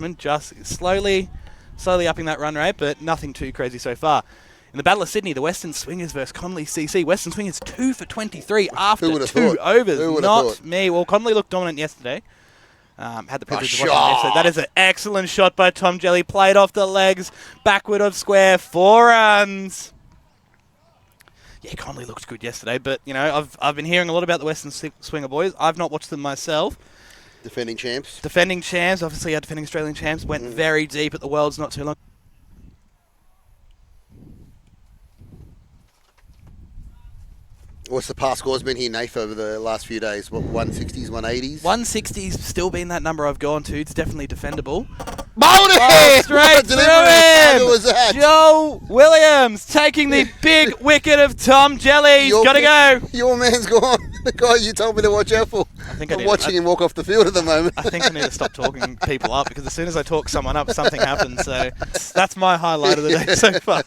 Watchmen, just slowly upping that run rate, but nothing too crazy so far. In the Battle of Sydney, the Western Swingers versus Connolly CC. Western Swingers 2 for 23 after 2 overs. Not me. Well, Connolly looked dominant yesterday. Had the privilege of watching him yesterday. That is an excellent shot by Tom Jelly. Played off the legs, backward of square, 4 runs. Yeah, Connolly looked good yesterday, but you know, I've been hearing a lot about the Western Swinger boys. I've not watched them myself. Defending champs. Defending champs, obviously our defending Australian champs, went very deep at the Worlds not too long. What's the past scores been here, Nath, over the last few days? What, 160s, 180s? 160's still been that number I've gone to. It's definitely defendable. Bowled it! Straight through him! Who was that? Joe Williams taking the big wicket of Tom Jelly. He's got to go. Your man's gone. The guy you told me to watch out for. I'm watching him walk off the field at the moment. I think I need to stop talking people up, because as soon as I talk someone up, something happens. So that's my highlight of the day so far.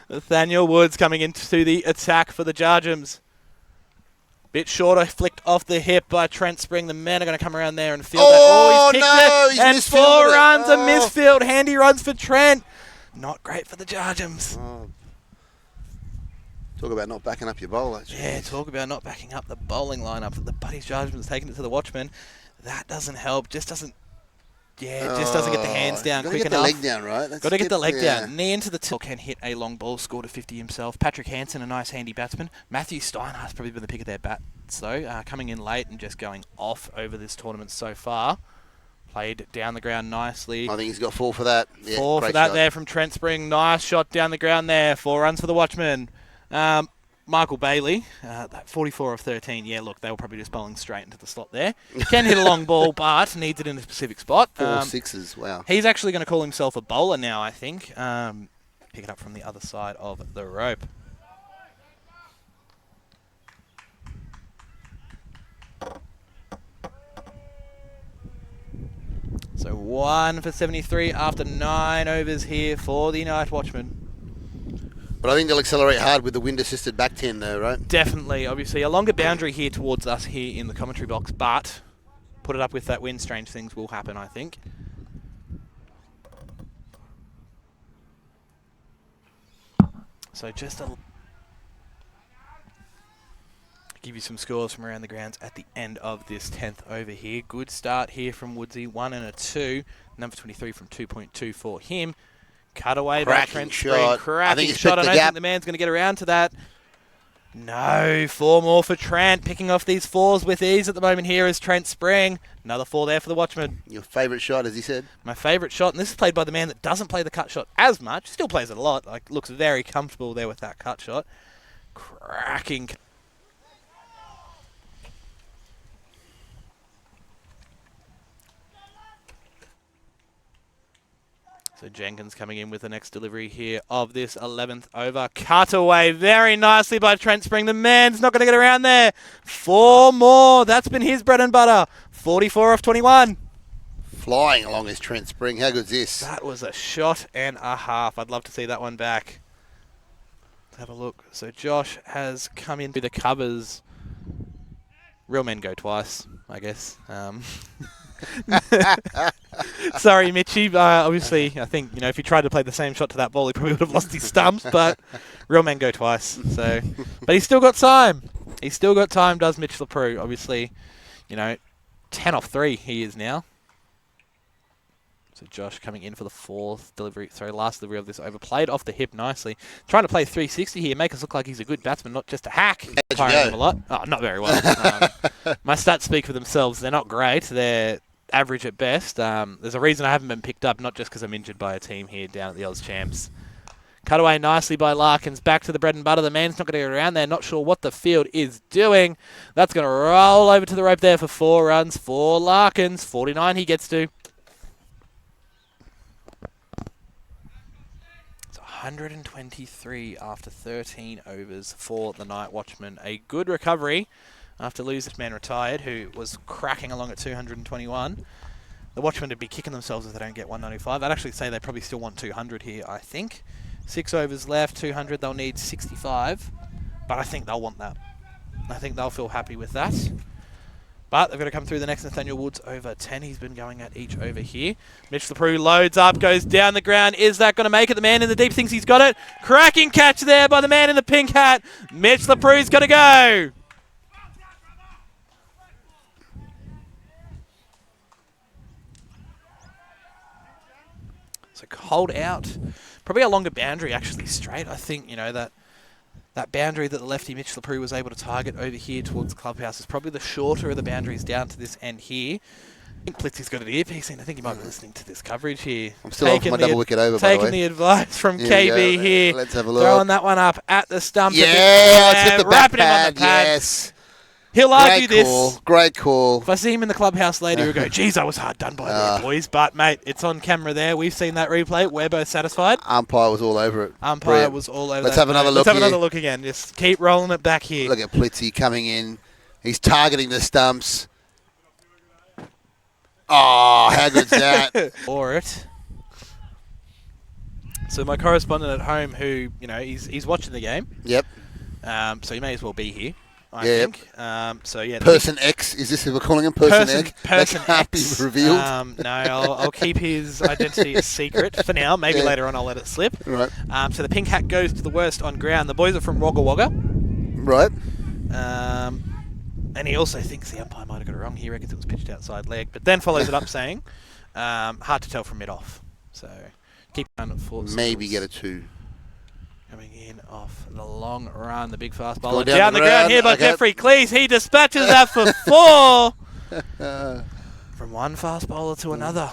Nathaniel Woods coming into the attack for the Jarjums. Bit shorter, flicked off the hip by Trent Spring. The men are going to come around there and field that. Oh, he's kicked it. And 4 runs, a misfield. Handy runs for Trent. Not great for the Jarjums. Talk about not backing up your bowler. Yeah, talk about not backing up the bowling lineup. The Buddies Jarjum's taking it to the Watchmen. That doesn't help. Just doesn't get the hands down quick enough. Got to get the leg down, right? Got to get the leg down. Knee into the till. Can hit a long ball, score to 50 himself. Patrick Hansen, a nice handy batsman. Matthew Steinhart's probably been the pick of their bats, though. Coming in late and just going off over this tournament so far. Played down the ground nicely. I think he's got 4 for that. Yeah, 4 for that there from Trent Spring. Nice shot down the ground there. 4 runs for the Watchmen. Michael Bailey, that 44 of 13. Yeah, look, they were probably just bowling straight into the slot there. Can hit a long ball, but needs it in a specific spot. 4 sixes, wow. He's actually going to call himself a bowler now, I think. Pick it up from the other side of the rope. So 1 for 73 after 9 overs here for the Nite Watchmen. But I think they'll accelerate hard with the wind-assisted back 10 though, right? Definitely. Obviously, a longer boundary here towards us here in the commentary box, but put it up with that wind, strange things will happen, I think. So just give you some scores from around the grounds at the end of this 10th over here. Good start here from Woodsy, 1 and a 2. Number 23 from 2.2 for him. Cut away by Trent Spring. Cracking shot. I don't think the man's going to get around to that. No, 4 more for Trent. Picking off these 4s with ease at the moment here is Trent Spring. Another 4 there for the Watchmen. Your favourite shot, as he said? My favourite shot, and this is played by the man that doesn't play the cut shot as much. Still plays it a lot. Like, looks very comfortable there with that cut shot. Cracking. So Jenkins coming in with the next delivery here of this 11th over. Cut away very nicely by Trent Spring. The man's not going to get around there. 4 more. That's been his bread and butter. 44 off 21. Flying along is Trent Spring. How good's this? That was a shot and a half. I'd love to see that one back. Let's have a look. So Josh has come in through the covers. Real men go twice, I guess. Sorry, Mitchie. Obviously, I think, if he tried to play the same shot to that ball, he probably would have lost his stumps, but real men go twice. So, but he's still got time. He's still got time, does Mitch LaPrue. Obviously, 10 off 3 he is now. So Josh coming in for the last delivery of this over. Played off the hip nicely. Trying to play 360 here, make us look like he's a good batsman, not just a hack. Firing him a lot. Oh, not very well. My stats speak for themselves. They're not great. They're average at best. There's a reason I haven't been picked up, not just because I'm injured by a team here down at the Oz Champs. Cut away nicely by Larkins. Back to the bread and butter. The man's not going to get around there. Not sure what the field is doing. That's going to roll over to the rope there for 4 runs for Larkins. 49 he gets to. It's 123 after 13 overs for the Nite Watchmen. A good recovery after losing this man retired, who was cracking along at 221. The Watchmen would be kicking themselves if they don't get 195. I'd actually say they probably still want 200 here, I think. 6 overs left, 200, they'll need 65. But I think they'll want that. I think they'll feel happy with that. But they've got to come through the next Nathaniel Woods over 10. He's been going at each over here. Mitch LeProux loads up, goes down the ground. Is that going to make it? The man in the deep thinks he's got it. Cracking catch there by the man in the pink hat. Mitch LeProux's got to go. So hold out. Probably a longer boundary actually straight. I think, you know, that boundary that the lefty Mitch LeProux was able to target over here towards the clubhouse is probably the shorter of the boundaries down to this end here. I think Plitzy's got an earpiece in. I think he might be listening to this coverage here. I'm still off my double wicket over, by the way. Taking the advice from KB here. Let's have a look. Throwing that one up at the stump. Yeah, let's hit the back wrapping him on the pad. Yes. He'll argue this. Great call. If I see him in the clubhouse later, he'll go, geez, I was hard done by there, boys. But, mate, it's on camera there. We've seen that replay. We're both satisfied. Umpire was all over it. Umpire was all over Let's have another look. Let's have another look again. Just keep rolling it back here. Look at Plitzy coming in. He's targeting the stumps. Oh, how good's that? Or it. So my correspondent at home who, you know, he's watching the game. Yep. So he may as well be here. I think. So yeah. Person X, is this who we're calling him? Person X? Person that can't X. be revealed. No, I'll keep his identity a secret for now. Maybe later on I'll let it slip. Right. So the pink hat goes to the worst on ground. The boys are from Wagga Wagga. Right. And he also thinks the umpire might have got it wrong. He reckons it was pitched outside leg, but then follows it up saying, hard to tell from mid-off. So keep on for maybe get a 2. Coming in off the long run, the big fast bowler. Down the ground here by Jeffrey Cleese. He dispatches that for 4. From one fast bowler to another.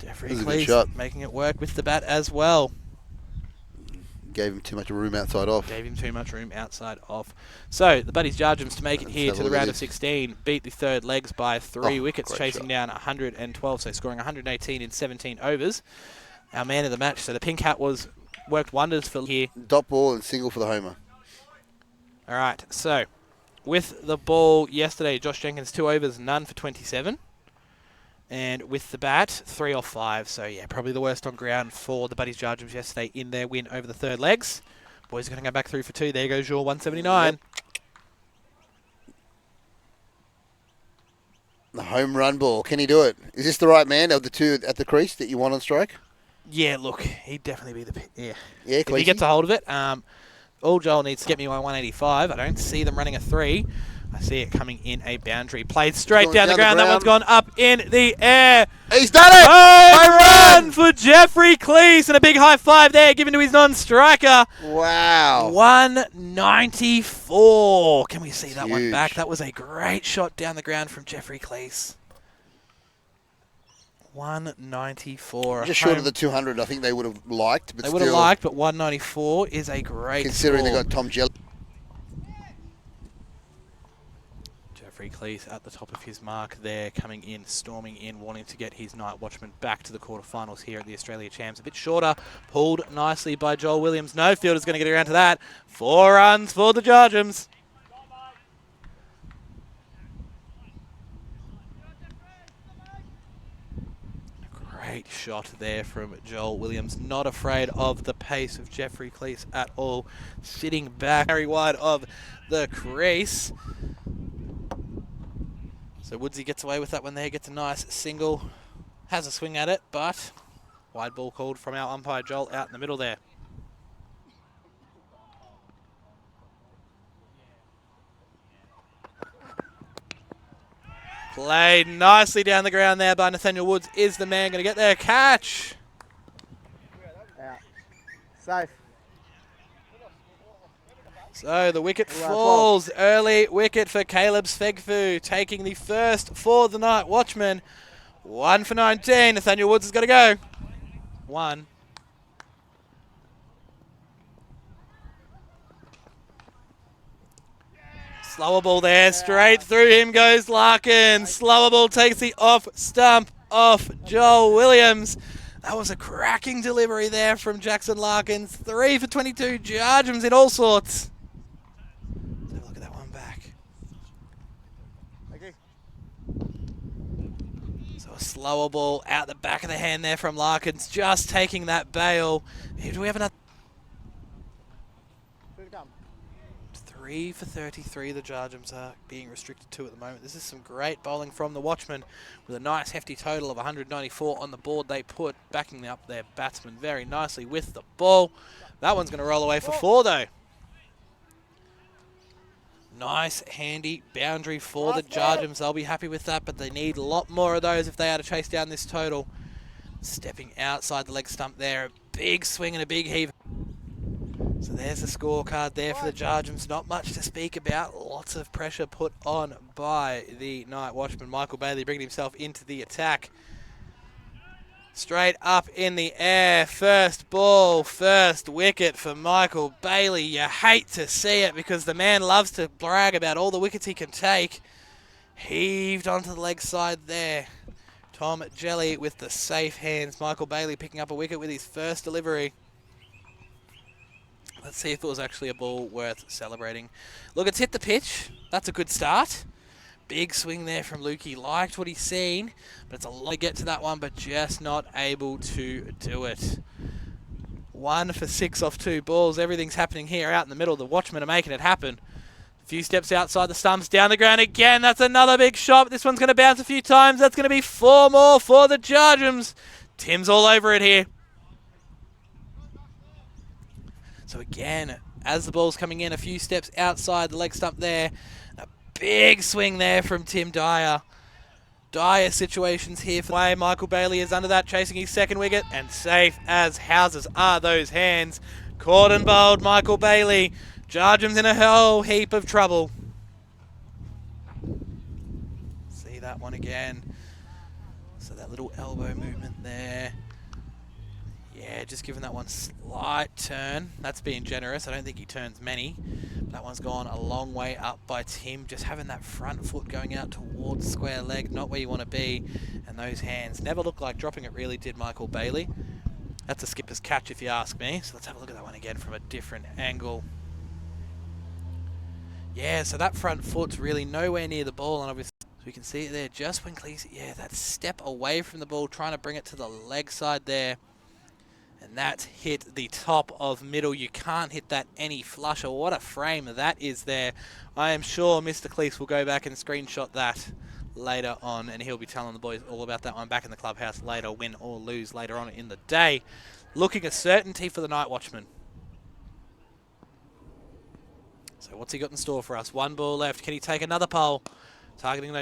Jeffrey Cleese making it work with the bat as well. Gave him too much room outside off. So the Buddies Jarjums to make it here to the round of 16. Beat the third legs by 3 wickets, chasing down 112. So scoring 118 in 17 overs. Our man of the match. So the pink hat worked wonders for here. Dot ball and single for the homer. All right, so with the ball yesterday, Josh Jenkins 2 overs, none for 27. And with the bat, 3 off 5. So yeah, probably the worst on ground for the Buddies Jarjums yesterday in their win over the third legs. Boys are going to go back 3 for 2. There goes your 179. Yep. The home run ball. Can he do it? Is this the right man of the 2 at the crease that you want on strike? Yeah, look, he'd definitely be Yeah, if he gets a hold of it. All Joel needs to get me my 185. I don't see them running a 3. I see it coming in a boundary. Played straight down the ground. That one's gone up in the air. He's done it! Home run for Jeffrey Cleese. And a big high five there given to his non-striker. Wow. 194. Can we see that one huge. back? That was a great shot down the ground from Jeffrey Cleese. 194. Just short of the 200, I think they would have liked. But they would have liked, but 194 is a great considering score. they got Tom Jelly. Jeffrey Cleese at the top of his mark there, coming in, storming in, wanting to get his Nite Watchmen back to the quarterfinals here at the Australia Champs. A bit shorter, pulled nicely by Joel Williams. No fielder's going to get around to that. 4 runs for the Jarjums. Great shot there from Joel Williams. Not afraid of the pace of Jeffrey Cleese at all. Sitting back very wide of the crease. So Woodsy gets away with that one there. Gets a nice single. Has a swing at it, but wide ball called from our umpire Joel out in the middle there. Played nicely down the ground there by Nathaniel Woods. Is the man going to get there? Catch! Out. Safe. So the wicket falls. Early wicket for Caleb Sfegfu, taking the first for the Nite Watchmen. 1 for 19. Nathaniel Woods has got to go. 1. Slower ball there, straight through him goes Larkin. Slower ball takes the off stump off Joel Williams. That was a cracking delivery there from Jackson Larkin. 3 for 22, Jarjums in all sorts. Let's have a look at that one back. Okay. So a slower ball out the back of the hand there from Larkins, just taking that bail. Do we have another? 3 to come. 3 for 33 the jarjums are being restricted to at the moment. This is some great bowling from the Watchmen with a nice hefty total of 194 on the board. They put backing up their batsman very nicely with the ball. That one's going to roll away for 4 though. Nice handy boundary for the jarjums. They'll be happy with that, but they need a lot more of those if they are to chase down this total. Stepping outside the leg stump there, a big swing and a big heave. So there's the scorecard there for the jarjums. Not much to speak about. Lots of pressure put on by the Nite Watchman. Michael Bailey bringing himself into the attack. Straight up in the air. First ball, first wicket for Michael Bailey. You hate to see it because the man loves to brag about all the wickets he can take. Heaved onto the leg side there. Tom Jelly with the safe hands. Michael Bailey picking up a wicket with his first delivery. Let's see if it was actually a ball worth celebrating. Look, it's hit the pitch. That's a good start. Big swing there from Lukey. Liked what he's seen, but it's a lot to get to that one, but just not able to do it. 1 for 6 off 2 balls. Everything's happening here out in the middle. The Watchmen are making it happen. A few steps outside the stumps, down the ground again. That's another big shot. This one's going to bounce a few times. That's going to be 4 more for the jarjums. Tim's all over it here. So again, as the ball's coming in, a few steps outside the leg stump there. A big swing there from Tim Dyer. Dire situations here for the way. Michael Bailey is under that, chasing his second wicket, and safe as houses are those hands. Caught and bowled Michael Bailey. Jarjums in a whole heap of trouble. See that one again. So that little elbow movement there. Yeah, just giving that one slight turn. That's being generous. I don't think he turns many. That one's gone a long way up by Tim. Just having that front foot going out towards square leg, not where you want to be. And those hands never looked like dropping it, really did Michael Bailey. That's a skipper's catch if you ask me. So let's have a look at that one again from a different angle. Yeah, so that front foot's really nowhere near the ball, and obviously so we can see it there just when Cleese, yeah, that step away from the ball, trying to bring it to the leg side there. And that's hit the top of middle. You can't hit that any flusher. What a frame that is there. I am sure Mr. Cleese will go back and screenshot that later on, and he'll be telling the boys all about that one back in the clubhouse later, win or lose later on in the day. Looking a certainty for the Nite Watchman. So what's he got in store for us? 1 ball left. Can he take another pole? Targeting those